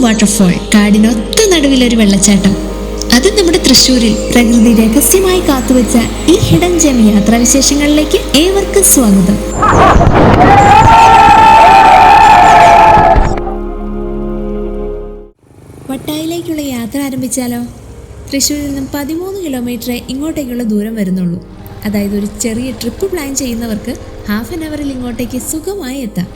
Waterfall, കാടിനൊത്ത നടുവിലൊരു വെള്ളച്ചാട്ടം. അത് നമ്മുടെ തൃശ്ശൂരിൽ പ്രകൃതി രഹസ്യമായി കാത്തുവെച്ച ഈ ഹിഡൻ ജെം യാത്രാവിശേഷങ്ങളിലേക്ക് ഏവർക്കും സ്വാഗതം. വട്ടായിലേക്കുള്ള യാത്ര ആരംഭിച്ചാലോ? തൃശ്ശൂരിൽ നിന്നും 13 കിലോമീറ്റർ ഇങ്ങോട്ടേക്കുള്ള ദൂരം വരുന്നുള്ളൂ. അതായത് ഒരു ചെറിയ ട്രിപ്പ് പ്ലാൻ ചെയ്യുന്നവർക്ക് ഹാഫ് ആൻ അവറിൽ ഇങ്ങോട്ടേക്ക് സുഖമായി എത്താം.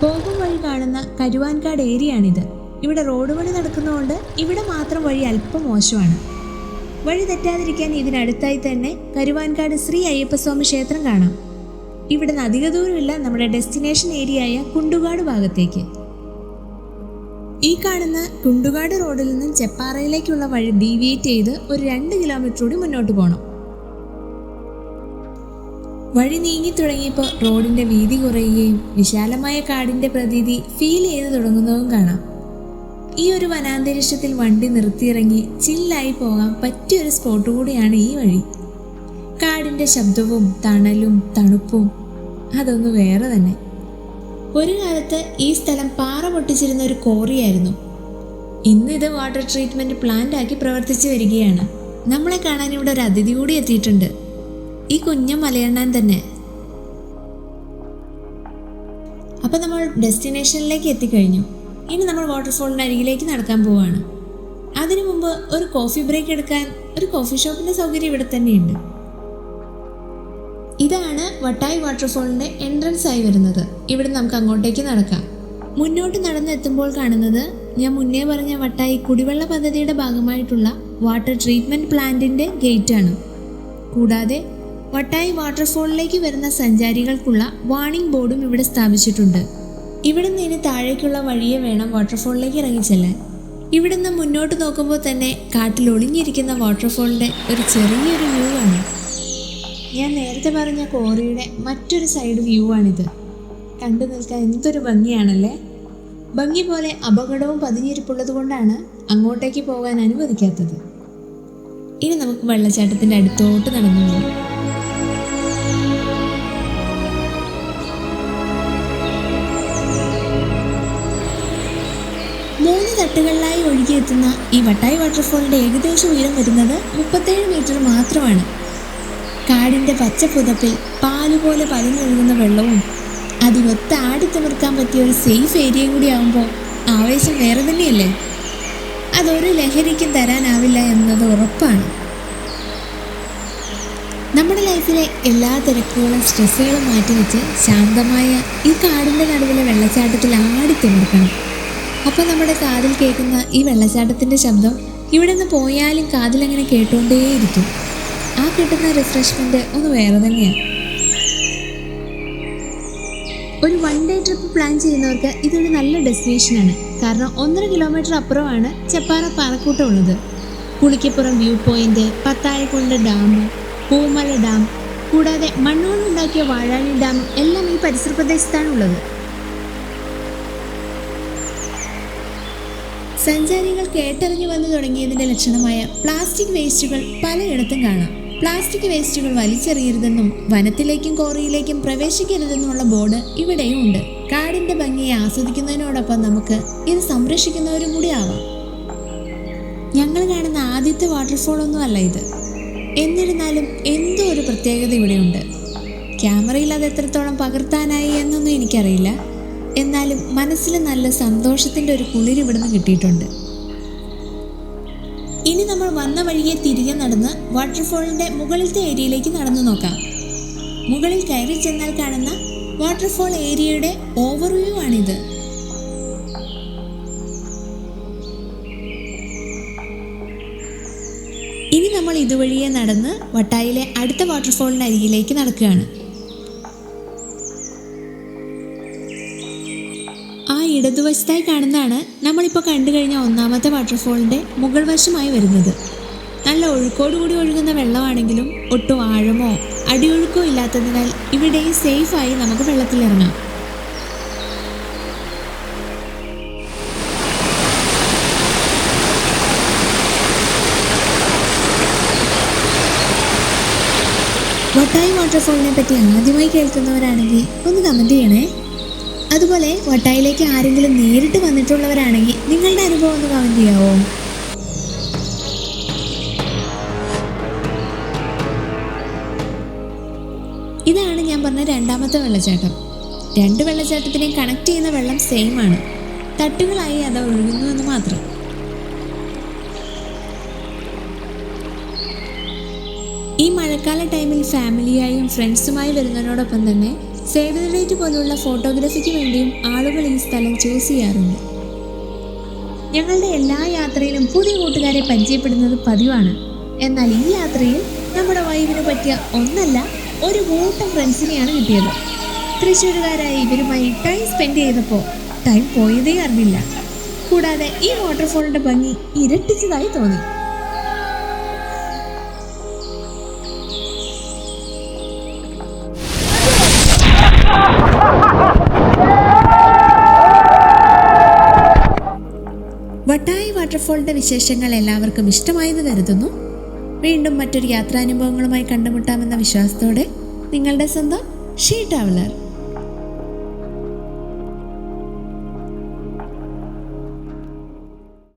പോകും വഴി കാണുന്ന കരുവാൻകാട് ഏരിയയാണിത്. ഇവിടെ റോഡ് പണി നടക്കുന്നതുകൊണ്ട് ഇവിടെ മാത്രം വഴി അല്പം മോശമാണ്. വഴി തെറ്റാതിരിക്കാൻ ഇതിനടുത്തായി തന്നെ കരുവാൻകാട് ശ്രീ അയ്യപ്പസ്വാമി ക്ഷേത്രം കാണാം. ഇവിടെ നിന്ന് അധിക ദൂരമില്ല നമ്മുടെ ഡെസ്റ്റിനേഷൻ ഏരിയയായ കുണ്ടുകാട് ഭാഗത്തേക്ക്. ഈ കാണുന്ന കുണ്ടുകാട് റോഡിൽ നിന്നും ചെപ്പാറയിലേക്കുള്ള വഴി ഡീവിയേറ്റ് ചെയ്ത് ഒരു 2 കിലോമീറ്റർ കൂടി മുന്നോട്ട് പോകണം. വഴി നീങ്ങി തുടങ്ങിയപ്പോൾ റോഡിന്റെ വീതി കുറയുകയും വിശാലമായ കാടിന്റെ പ്രതീതി ഫീൽ ചെയ്ത് തുടങ്ങുന്നതും കാണാം. ഈ ഒരു വനാന്തരീക്ഷത്തിൽ വണ്ടി നിർത്തിയിറങ്ങി ചില്ലായി പോകാൻ പറ്റിയൊരു സ്പോട്ട് കൂടിയാണ് ഈ വഴി. കാടിന്റെ ശബ്ദവും തണലും തണുപ്പും അതൊന്ന് വേറെ തന്നെ. ഒരു കാലത്ത് ഈ സ്ഥലം പാറ പൊട്ടിച്ചിരുന്ന ഒരു കോറിയായിരുന്നു. ഇന്നിത് വാട്ടർ ട്രീറ്റ്മെന്റ് പ്ലാന്റ് ആക്കി പ്രവർത്തിച്ചു വരികയാണ്. നമ്മളെ കാണാൻ ഇവിടെ ഒരു അതിഥി കൂടി എത്തിയിട്ടുണ്ട്, ഈ കുഞ്ഞ മലയണ്ണാൻ തന്നെ. അപ്പം നമ്മൾ ഡെസ്റ്റിനേഷനിലേക്ക് എത്തിക്കഴിഞ്ഞു. ഇനി നമ്മൾ വാട്ടർഫോളിൻ്റെ അരികിലേക്ക് നടക്കാൻ പോവുകയാണ്. അതിനു മുമ്പ് ഒരു കോഫി ബ്രേക്ക് എടുക്കാൻ ഒരു കോഫി ഷോപ്പിൻ്റെ സൗകര്യം ഇവിടെ തന്നെയുണ്ട്. ഇതാണ് വട്ടായി വാട്ടർഫോളിൻ്റെ എൻട്രൻസ് ആയി വരുന്നത്. ഇവിടെ നമുക്ക് അങ്ങോട്ടേക്ക് നടക്കാം. മുന്നോട്ട് നടന്നെത്തുമ്പോൾ കാണുന്നത് ഞാൻ മുന്നേ പറഞ്ഞ വട്ടായി കുടിവെള്ള പദ്ധതിയുടെ ഭാഗമായിട്ടുള്ള വാട്ടർ ട്രീറ്റ്മെൻറ്റ് പ്ലാന്റിൻ്റെ ഗേറ്റാണ്. കൂടാതെ വട്ടായി വാട്ടർഫോളിലേക്ക് വരുന്ന സഞ്ചാരികൾക്കുള്ള വാർണിംഗ് ബോർഡും ഇവിടെ സ്ഥാപിച്ചിട്ടുണ്ട്. ഇവിടെ നിന്ന് ഇനി താഴേക്കുള്ള വഴിയെ വേണം വാട്ടർഫോളിലേക്ക് ഇറങ്ങിച്ചെല്ലാൻ. ഇവിടെ നിന്ന് മുന്നോട്ട് നോക്കുമ്പോൾ തന്നെ കാട്ടിൽ ഒളിഞ്ഞിരിക്കുന്ന വാട്ടർഫോളിൻ്റെ ഒരു ചെറിയൊരു വ്യൂ ആണ്. ഞാൻ നേരത്തെ പറഞ്ഞ കോറിയുടെ മറ്റൊരു സൈഡ് വ്യൂ ആണിത്. കണ്ടു നിൽക്കാൻ എന്തൊരു ഭംഗിയാണല്ലേ. ഭംഗി പോലെ അപകടവും പതിഞ്ഞിരിപ്പുള്ളത് കൊണ്ടാണ് അങ്ങോട്ടേക്ക് പോകാൻ അനുവദിക്കാത്തത്. ഇനി നമുക്ക് വെള്ളച്ചാട്ടത്തിൻ്റെ അടുത്തോട്ട് നടന്നു പോകാം. 3 തട്ടുകളിലായി ഒഴുകിയെത്തുന്ന ഈ വട്ടായി വാട്ടർഫോളിൻ്റെ ഏകദേശം ഉയരം വരുന്നത് 37 മീറ്റർ മാത്രമാണ്. കാടിൻ്റെ പച്ചപ്പുതപ്പിൽ പാലുപോലെ പതിഞ്ഞൊഴുകുന്ന വെള്ളവും അതിനൊത്ത് ആടിത്തിമിർക്കാൻ പറ്റിയ ഒരു സേഫ് ഏരിയയും കൂടി ആകുമ്പോൾ ആവേശം വേറെ തന്നെയല്ലേ. അതൊരു ലഹരിക്കും തരാനാവില്ല എന്നത് ഉറപ്പാണ്. നമ്മുടെ ലൈഫിലെ എല്ലാ തിരക്കുകളും സ്ട്രെസ്സുകളും മാറ്റിവെച്ച് ശാന്തമായ ഈ കാടിൻ്റെ നടുവിലെ വെള്ളച്ചാട്ടത്തിൽ ആടിത്തിമിർക്കണം. അപ്പോൾ നമ്മുടെ കാതിൽ കേൾക്കുന്ന ഈ വെള്ളച്ചാട്ടത്തിൻ്റെ ശബ്ദം ഇവിടെ നിന്ന് പോയാലും കാതിലങ്ങനെ കേട്ടുകൊണ്ടേയിരിക്കും. ആ കിട്ടുന്ന റിഫ്രഷ്മെൻറ്റ് ഒന്ന് വേറെ തന്നെയാണ്. ഒരു 1 ഡേ ട്രിപ്പ് പ്ലാൻ ചെയ്യുന്നവർക്ക് ഇതൊരു നല്ല ഡെസ്റ്റിനേഷനാണ്. കാരണം 1.5 കിലോമീറ്റർ അപ്പുറമാണ് ചെപ്പാറ പാറക്കൂട്ടം ഉള്ളത്. Pulikkappuram view point, Pathayakkundu dam, Poomala dam, കൂടാതെ മണ്ണുകൊണ്ടുണ്ടാക്കിയ വാഴാനി ഡാം എല്ലാം ഈ പരിസര പ്രദേശത്താണുള്ളത്. സഞ്ചാരികൾ കേട്ടറിഞ്ഞു വന്നു തുടങ്ങിയതിൻ്റെ ലക്ഷണമായ പ്ലാസ്റ്റിക് വേസ്റ്റുകൾ പലയിടത്തും കാണാം. പ്ലാസ്റ്റിക് വേസ്റ്റുകൾ വലിച്ചെറിയരുതെന്നും വനത്തിലേക്കും കോറിയിലേക്കും പ്രവേശിക്കരുതെന്നുമുള്ള ബോർഡ് ഇവിടെയും ഉണ്ട്. കാടിൻ്റെ ഭംഗിയെ ആസ്വദിക്കുന്നതിനോടൊപ്പം നമുക്ക് ഇത് സംരക്ഷിക്കുന്നവരും കൂടി ആവാം. ഞങ്ങൾ കാണുന്ന ആദ്യത്തെ വാട്ടർഫോൾ ഒന്നും അല്ല ഇത്. എന്നിരുന്നാലും എന്തോ ഒരു പ്രത്യേകത ഇവിടെയുണ്ട്. ക്യാമറയിൽ അത് എത്രത്തോളം പകർത്താനായി എന്നൊന്നും എനിക്കറിയില്ല. എന്നാലും മനസ്സിൽ നല്ല സന്തോഷത്തിൻ്റെ ഒരു കുളിർ ഇവിടുന്ന് കിട്ടിയിട്ടുണ്ട്. ഇനി നമ്മൾ വന്ന വഴിയെ തിരികെ നടന്ന് വാട്ടർഫോളിൻ്റെ മുകളിലത്തെ ഏരിയയിലേക്ക് നടന്നു നോക്കാം. മുകളിൽ കയറി ചെന്നാൽ കാണുന്ന വാട്ടർഫോൾ ഏരിയയുടെ ഓവർവ്യൂ ആണിത്. ഇനി നമ്മൾ ഇതുവഴിയെ നടന്ന് വട്ടായിലെ അടുത്ത വാട്ടർഫോളിൻ്റെ അരികിലേക്ക് നടക്കുകയാണ്. ആ ഇടതുവശത്തായി കാണുന്നതാണ് നമ്മളിപ്പോൾ കണ്ടു കഴിഞ്ഞ 1ാമത്തെ വാട്ടർഫോളിൻ്റെ മുകൾ വശമായി വരുന്നത്. നല്ല ഒഴുക്കോടുകൂടി ഒഴുകുന്ന വെള്ളമാണെങ്കിലും ഒട്ടും ആഴമോ അടിയൊഴുക്കോ ഇല്ലാത്തതിനാൽ ഇവിടെയും സേഫായി നമുക്ക് വെള്ളത്തിലിറങ്ങാം. വട്ടായി വാട്ടർഫോളിനെ പറ്റി ആദ്യമായി കേൾക്കുന്നവരാണെങ്കിൽ ഒന്ന് കമൻറ്റ് ചെയ്യണേ. അതുപോലെ വട്ടായിലേക്ക് ആരെങ്കിലും നേരിട്ട് വന്നിട്ടുള്ളവരാണെങ്കിൽ നിങ്ങളുടെ അനുഭവം ഒന്ന് കമന്റ് ചെയ്യാവോ? ഇതാണ് ഞാൻ പറഞ്ഞ രണ്ടാമത്തെ വെള്ളച്ചാട്ടം. രണ്ട് വെള്ളച്ചാട്ടത്തിനെയും കണക്ട് ചെയ്യുന്ന വെള്ളം സെയിം ആണ്, തട്ടുകളായി അത് ഒഴുകുന്നു എന്ന് മാത്രം. ഈ മഴക്കാല ടൈമിൽ ഫാമിലിയായും ഫ്രണ്ട്സുമായി വരുന്നതിനോടൊപ്പം തന്നെ സേവ് ദ ഡേറ്റ് പോലുള്ള ഫോട്ടോഗ്രാഫിക്ക് വേണ്ടിയും ആളുകൾ ഈ സ്ഥലം ചൂസ് ചെയ്യാറുണ്ട്. ഞങ്ങളുടെ എല്ലാ യാത്രയിലും പുതിയ കൂട്ടുകാരെ പരിചയപ്പെടുന്നത് പതിവാണ്. എന്നാൽ ഈ യാത്രയിൽ നമ്മുടെ വൈബിന് പറ്റിയ ഒന്നല്ല, ഒരു കൂട്ടം ഫ്രണ്ട്സിനെയാണ് കിട്ടിയത്. തൃശ്ശൂരുകാരായ ഇവരുമായി ടൈം സ്പെൻഡ് ചെയ്തപ്പോൾ ടൈം പോയതേ അറിഞ്ഞില്ല. കൂടാതെ ഈ വാട്ടർഫോളിന്റെ ഭംഗി ഇരട്ടിച്ചതായി തോന്നി. വട്ടായി വാട്ടർഫോളിന്റെ വിശേഷങ്ങൾ എല്ലാവർക്കും ഇഷ്ടമായെന്ന് കരുതുന്നു. വീണ്ടും മറ്റൊരു യാത്രാനുഭവങ്ങളുമായി കണ്ടുമുട്ടാമെന്ന വിശ്വാസത്തോടെ നിങ്ങളുടെ സ്വന്തം ഷീ ട്രാവലർ.